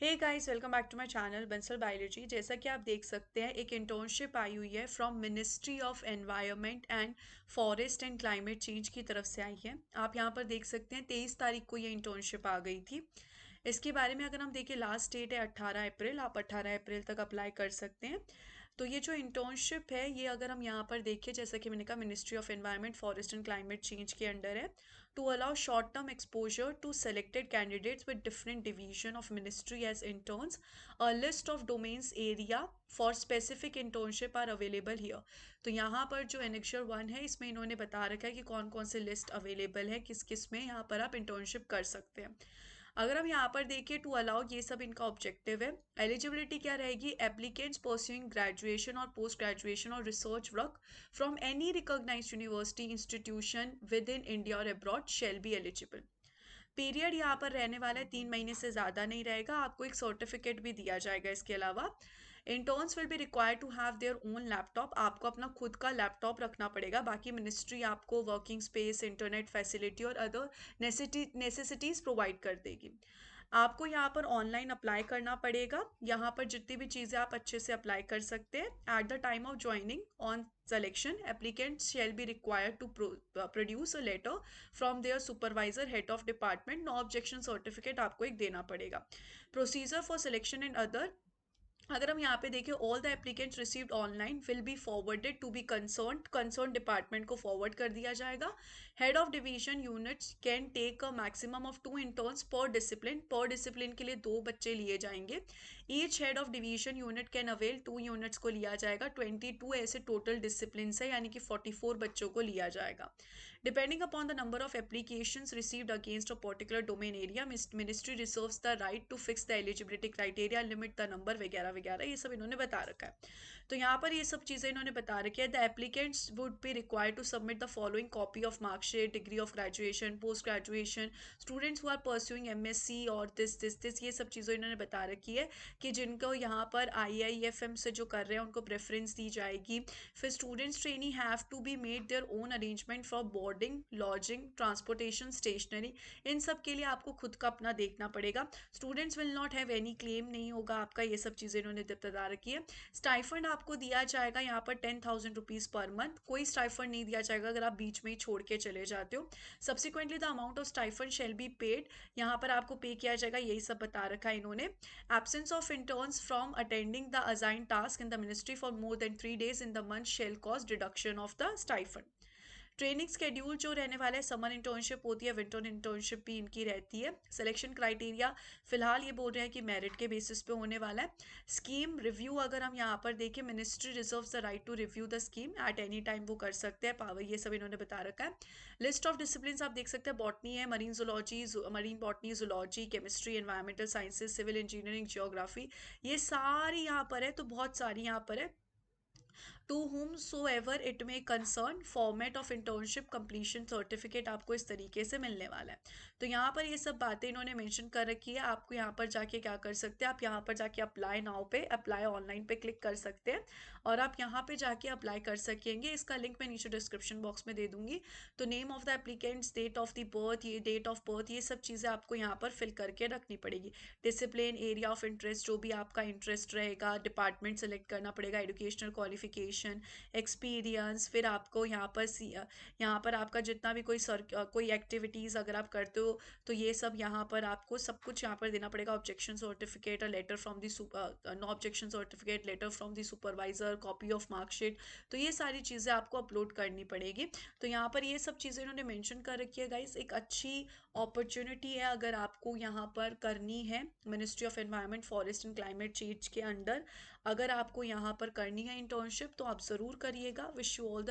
Hey guys, welcome back to my channel Bansal biology. जैसा कि आप देख सकते हैं, एक इंटर्नशिप आई हुई है from ministry of environment and forest and climate change की तरफ से आई है। आप यहाँ पर देख सकते हैं 23 तारीख को ये इंटर्नशिप आ गई थी। इसके बारे में अगर हम देखें, लास्ट डेट है 18 अप्रैल। आप 18 अप्रैल तक अप्लाई कर सकते हैं। तो ये जो इंटर्नशिप है, ये अगर हम यहाँ पर देखें, जैसा कि मैंने कहा, ministry of environment forest and climate change के अंडर है। to allow short-term exposure to selected candidates with different division of ministry as interns. A list of domains area for specific internship are available here. तो यहाँ पर जो annexure 1 है, इसमें इन्होंने बता रखा है कि कौन कौन से लिस्ट अवेलेबल है, किस किस में यहाँ पर आप इंटर्नशिप कर सकते हैं। अगर हम यहाँ पर देखिए, टू अलाउ, ये सब इनका ऑब्जेक्टिव है। एलिजिबिलिटी क्या रहेगी? एप्लीकेंट्स परस्यूइंग ग्रेजुएशन और पोस्ट ग्रेजुएशन और research work from any recognised university institution within India और abroad shall be eligible. Period यहाँ पर रहने वाला है 3 महीने से ज़्यादा नहीं रहेगा। आपको एक सर्टिफिकेट भी दिया जाएगा। इसके अलावा interns will be required to have their own laptop. आपको अपना खुद का लैपटॉप रखना पड़ेगा। बाकी मिनिस्ट्री आपको वर्किंग स्पेस, इंटरनेट फैसिलिटी और अदर नेसेसिटीज़ प्रोवाइड कर देगी। आपको यहाँ पर ऑनलाइन अप्लाई करना पड़ेगा। यहाँ पर जितनी भी चीज़ें आप अच्छे से अप्लाई कर सकते हैं। At the time of joining on selection, applicants shall be required to produce a letter from their supervisor, head of department. No objection certificate आपको एक देना पड़ेगा। Procedure for selection and other, अगर हम यहाँ पे देखें, all the applicants received online will be forwarded to be concern department को फॉरवर्ड कर दिया जाएगा। Head of division units can take a maximum of 2 interns per discipline के लिए 2 बच्चे लिए जाएंगे। Each head of division unit can avail 2 units को लिया जाएगा। 22 ऐसे टोटल डिसिप्लिन है, यानी कि 44 बच्चों को लिया जाएगा। Depending upon the number of applications received against a particular domain area, ministry reserves the right to fix the eligibility criteria, limit the number वगैरह वगैरह, ये सब इन्होंने बता रखा है। तो यहाँ पर ये सब चीज़ें इन्होंने बता रखी है। The applicants would be required to submit the following copy of marksheet, degree of graduation, post graduation, students who are pursuing MSc और दिस ये सब चीज़ें इन्होंने बता रखी है कि जिनको यहाँ पर आईआईएफएम से जो कर रहे हैं उनको प्रेफरेंस दी जाएगी। फिर students trainee have to be made their own arrangement for boarding, lodging, transportation, stationery. इन सब के लिए आपको खुद का अपना देखना पड़ेगा। Students will not have any claim, नहीं होगा आपका। ये सब चीज़ें इन्होंने बता रखी है। स्टाइफंड आपको दिया जाएगा यहाँ पर 10,000 रुपीज़ पर मंथ। कोई स्टाइफंड नहीं दिया जाएगा अगर आप बीच में ही छोड़ के चले जाते हो। Subsequently the amount of stipend shall be paid, यहाँ पर आपको पे किया जाएगा। यही सब बता रखा है इन्होंने। Absence of interns from attending the assigned task in the ministry for more than 3 days in the month shall cause deduction of the stipend. Training schedule जो रहने वाला है, समर इंटर्नशिप होती है, विंटर इंटर्नशिप भी इनकी रहती है। सिलेक्शन क्राइटेरिया फिलहाल ये बोल रहे हैं कि मेरिट के बेसिस पे होने वाला है। स्कीम रिव्यू अगर हम यहाँ पर देखें, ministry reserve the right to review the scheme at any time, वो कर सकते हैं। पावर, ये सब इन्होंने बता रखा है। लिस्ट ऑफ डिसिप्लिन आप देख सकते हैं, बॉटनी है, marine zoology, marine botany, zoology, chemistry, environmental sciences, civil engineering, geography, ये सारी यहाँ पर है। तो बहुत सारी यहाँ पर है। To whom soever it may concern, format of internship completion certificate आपको इस तरीके से मिलने वाला है। तो यहाँ पर ये सब बातें इन्होंने मेंशन कर रखी है। आपको यहाँ पर जाके क्या कर सकते हैं, आप यहाँ पर जाके अप्लाई नाउ पे, अप्लाई ऑनलाइन पे क्लिक कर सकते हैं और आप यहाँ पे जाके अप्लाई कर सकेंगे। इसका लिंक मैं नीचे डिस्क्रिप्शन बॉक्स में दे दूंगी। तो name of the applicants, date of the birth, ये डेट ऑफ बर्थ, ये सब चीज़ें आपको यहाँ पर फिल करके रखनी पड़ेगी। डिसिप्लिन, एरिया ऑफ इंटरेस्ट, जो भी आपका इंटरेस्ट रहेगा, डिपार्टमेंट सेलेक्ट करना पड़ेगा, एजुकेशनल क्वालिफिकेशन, एक्सपीरियंस, फिर आपको यहाँ पर आपका जितना भी कोई एक्टिविटीज़ अगर आप करते हो तो ये सब यहाँ पर आपको सब कुछ यहाँ पर देना पड़ेगा। Objection certificate, letter from the no objection certificate, letter from the supervisor, copy of marksheet, तो ये सारी चीज़ें आपको अपलोड करनी पड़ेगी। तो यहाँ पर ये सब चीज़ें इन्होंने मेंशन कर रखी है। गाइस, एक अच्छी अपॉर्चुनिटी है अगर आपको यहाँ पर करनी है ministry of environment forest and climate change के अंडर। अगर आपको यहाँ पर करनी है इंटर्नशिप तो आप ज़रूर करिएगा। Wish you all the